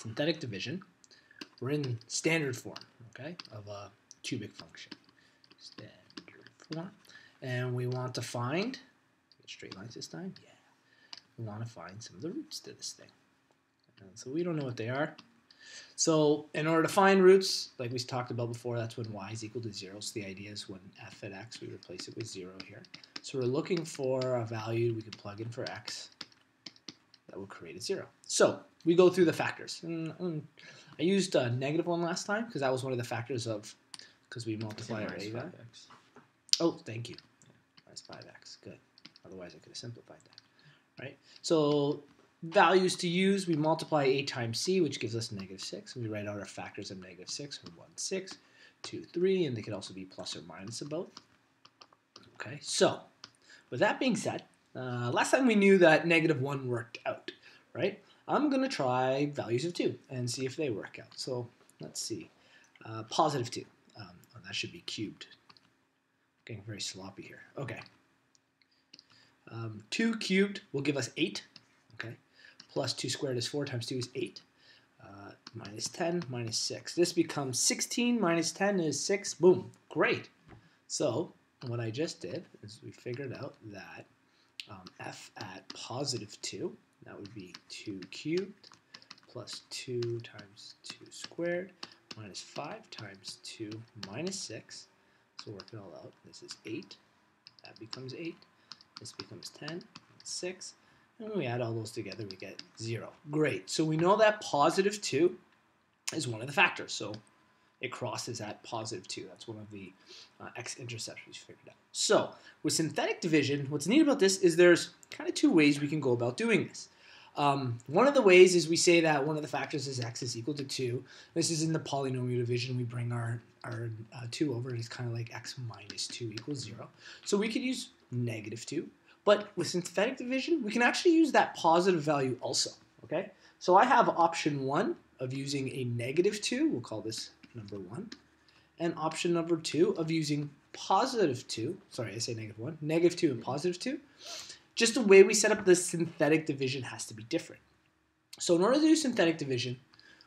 synthetic division. We're in standard form, okay, of a cubic function. Standard form. And we want to find, get straight lines this time? Yeah. We want to find some of the roots to this thing. And so we don't know what they are. So in order to find roots, like we talked about before, that's when y is equal to 0. So the idea is when f at x, we replace it with 0 here. So we're looking for a value we can plug in for x that will create a 0. So we go through the factors. And I used a -1 last time because that was one of the factors of, because we multiply our a value. Oh, thank you. Minus 5x. Good. Otherwise, I could have simplified that. Right? So values to use, we multiply a times c, which gives us -6. And we write out our factors of -6 or 1, 6, 2, 3, and they could also be plus or minus of both. Okay, so with that being said, last time we knew that -1 worked out, right? I'm going to try values of 2 and see if they work out. So let's see. Positive 2. Oh, that should be cubed. Getting very sloppy here. Okay. 2 cubed will give us 8. Okay. Plus 2 squared is 4 times 2 is 8. Minus 10 minus 6. This becomes 16 minus 10 is 6. Boom. Great. So what I just did is we figured out that f at positive 2, that would be 2 cubed plus 2 times 2 squared minus 5 times 2 minus 6. So work it all out. This is 8. That becomes 8. This becomes 10. 6. And when we add all those together, we get 0. Great. So we know that positive 2 is one of the factors. So it crosses at positive 2. That's one of the x-intercepts we figured out. So with synthetic division, what's neat about this is there's kind of 2 ways we can go about doing this. One of the ways is we say that one of the factors is x is equal to 2. This is in the polynomial division. We bring our 2 over, and it's kind of like x minus 2 equals 0. So we could use -2. But with synthetic division, we can actually use that positive value also. Okay? So I have option 1 of using a -2. We'll call this number 1. And option number 2 of using positive 2. Sorry, I say -1. -2 and positive 2. Just the way we set up the synthetic division has to be different. So in order to do synthetic division,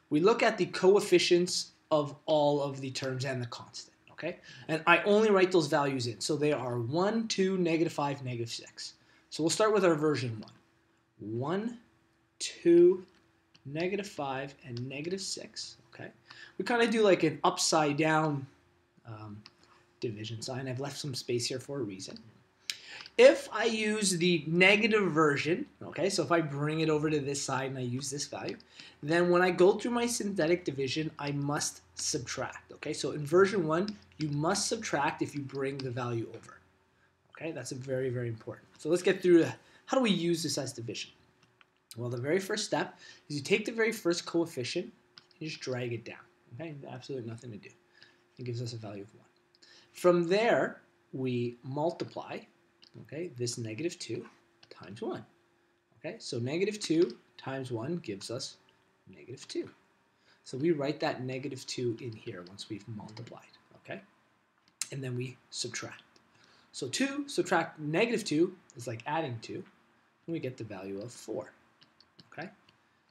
we look at the coefficients of all of the terms and the constant. Okay? And I only write those values in. So they are 1, 2, -5, -6. So we'll start with our version 1. 1, 2, -5, and -6. Okay? We kind of do like an upside down division sign. I've left some space here for a reason. If I use the negative version, okay, so if I bring it over to this side and I use this value, then when I go through my synthetic division, I must subtract, okay? So in version 1, you must subtract if you bring the value over, okay? That's very, very important. So let's get through how do we use this as division? Well, the very first step is you take the very first coefficient and just drag it down, okay? Absolutely nothing to do. It gives us a value of 1. From there, we multiply, okay, this -2 times 1. Okay, so -2 times 1 gives us -2. So we write that -2 in here once we've multiplied, okay? And then we subtract. So 2 subtract -2 is like adding 2, and we get the value of 4, okay?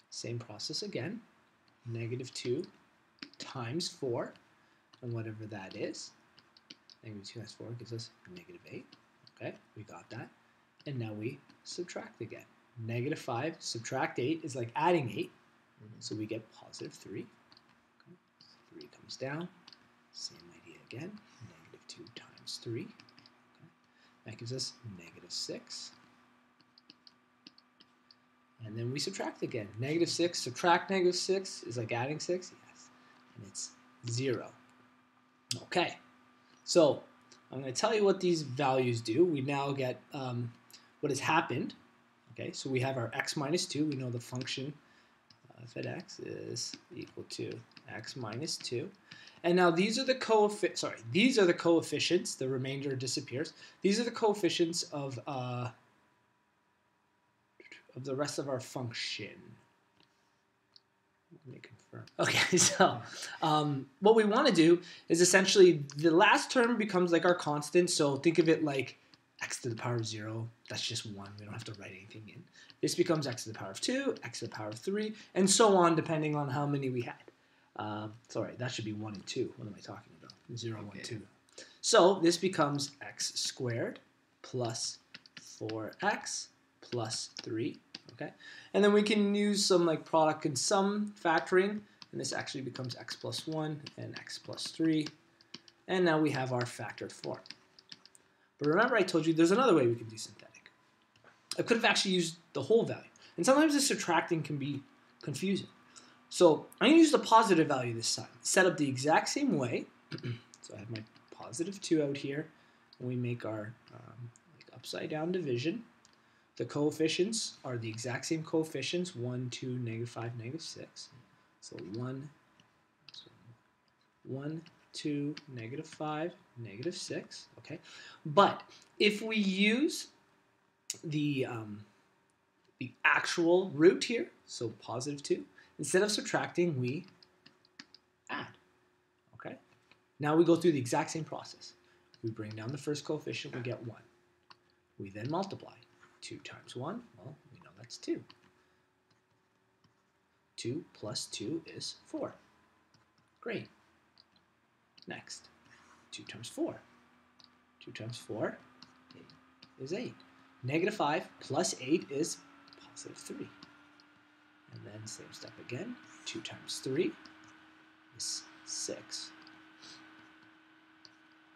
Same process again, -2 times 4, and whatever that is, -2 times 4 gives us -8. Okay, we got that. And now we subtract again. -5 subtract 8 is like adding 8. So we get positive 3. Okay. 3 comes down. Same idea again. -2 times 3. Okay. That gives us -6. And then we subtract again. -6 subtract -6 is like adding 6. Yes. And it's 0. Okay. So I'm going to tell you what these values do. We now get what has happened. Okay, so we have our x minus 2. We know the function f at x is equal to x minus 2. And now these are the coefficients. The remainder disappears. These are the coefficients of the rest of our function. Let me confirm. Okay, so what we want to do is essentially the last term becomes like our constant. So think of it like x to the power of 0, that's just 1. We don't have to write anything in. This becomes x to the power of 2, x to the power of 3, and so on, depending on how many we had. Sorry, that should be 1 and 2. What am I talking about? 0, okay. 1, 2. So this becomes x squared plus 4x plus 3. Okay, and then we can use some like product and sum factoring, and this actually becomes x plus 1 and x plus 3. And now we have our factored form. But remember I told you there's another way we can do synthetic. I could have actually used the whole value. And sometimes the subtracting can be confusing. So I'm going to use the positive value this time. Set up the exact same way. So I have my positive 2 out here. And we make our like upside down division. The coefficients are the exact same coefficients. 1, 2, -5, -6. So 1, 2, -5, -6, okay? But if we use the actual root here, so positive 2, instead of subtracting, we add, okay? Now we go through the exact same process. We bring down the first coefficient, we get 1. We then multiply. 2 times 1, well, we know that's 2. 2 plus 2 is 4. Great. Next, 2 times 4. 2 times 4 is 8. -5 plus 8 is positive 3. And then same step again. 2 times 3 is 6.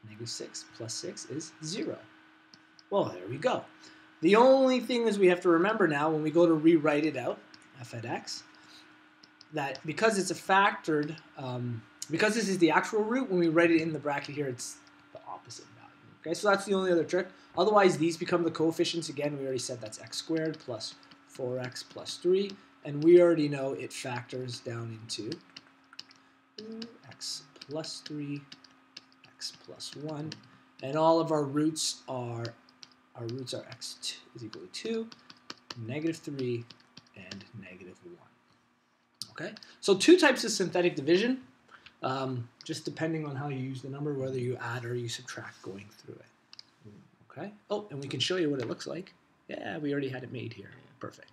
-6 plus 6 is 0. Well, there we go. The only thing is we have to remember now when we go to rewrite it out, f at x, that because it's a factored, because this is the actual root, when we write it in the bracket here, it's the opposite value. Okay, so that's the only other trick. Otherwise, these become the coefficients. Again, we already said that's x squared plus 4x plus 3, and we already know it factors down into x plus 3, x plus 1, and all of our roots are x is equal to 2, -3, and -1. Okay, so two types of synthetic division. Just depending on how you use the number, whether you add or you subtract going through it. Okay. Oh, and we can show you what it looks like. Yeah, we already had it made here. Perfect.